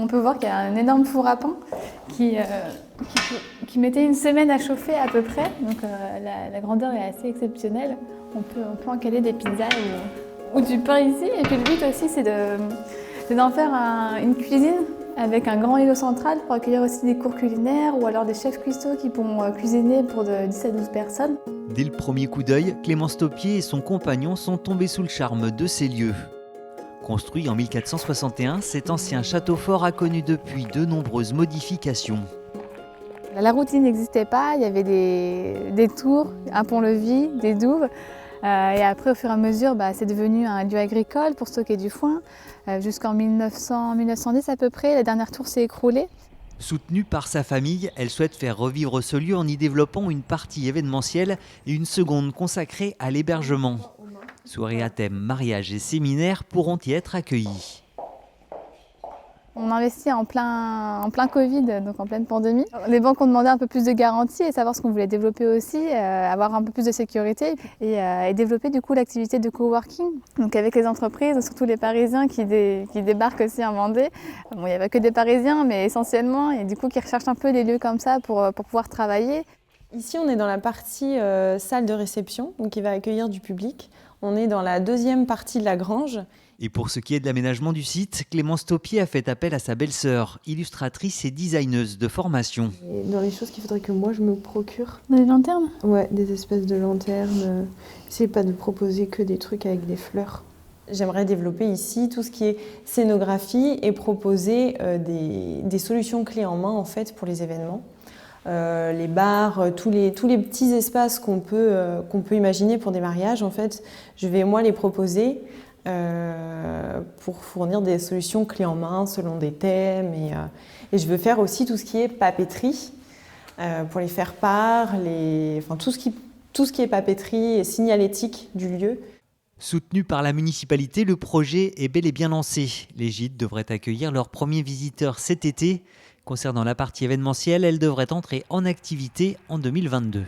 On peut voir qu'il y a un énorme four à pain qui mettait une semaine à chauffer à peu près. Donc la grandeur est assez exceptionnelle. On peut en caler des pizzas ou du pain ici. Et puis le but aussi, c'est d'en faire une cuisine avec un grand îlot central pour accueillir aussi des cours culinaires ou alors des chefs cuistots qui pourront cuisiner pour de 10 à 12 personnes. Dès le premier coup d'œil, Clémence Taupier et son compagnon sont tombés sous le charme de ces lieux. Construit en 1461, cet ancien château fort a connu depuis de nombreuses modifications. La routine n'existait pas, il y avait des tours, un pont-levis, des douves. Et après, au fur et à mesure, c'est devenu un lieu agricole pour stocker du foin. Jusqu'en 1910 à peu près, la dernière tour s'est écroulée. Soutenue par sa famille, elle souhaite faire revivre ce lieu en y développant une partie événementielle et une seconde consacrée à l'hébergement. Soirées à thème mariage et séminaires pourront y être accueillis. On investit en plein Covid, donc en pleine pandémie. Les banques ont demandé un peu plus de garanties et savoir ce qu'on voulait développer aussi, avoir un peu plus de sécurité et développer du coup l'activité de coworking. Donc avec les entreprises, surtout les Parisiens qui débarquent aussi en Vendée. Bon, il n'y a pas que des Parisiens, mais essentiellement, et du coup qui recherchent un peu des lieux comme ça pour pouvoir travailler. Ici, on est dans la partie salle de réception, donc qui va accueillir du public. On est dans la deuxième partie de la grange. Et pour ce qui est de l'aménagement du site, Clémence Taupier a fait appel à sa belle-sœur, illustratrice et designeuse de formation. Et dans les choses qu'il faudrait que moi je me procure. Des lanternes ? Ouais, des espèces de lanternes. C'est pas de proposer que des trucs avec des fleurs. J'aimerais développer ici tout ce qui est scénographie et proposer des solutions clés en main en fait pour les événements. Les bars, tous les petits espaces qu'on peut imaginer pour des mariages, en fait, je vais moi les proposer pour fournir des solutions clés en main selon des thèmes. Et je veux faire aussi tout ce qui est papeterie pour les faire part, tout ce qui est papeterie et signalétique du lieu. Soutenu par la municipalité, le projet est bel et bien lancé. Les gîtes devraient accueillir leurs premiers visiteurs cet été. Concernant la partie événementielle, elle devrait entrer en activité en 2022.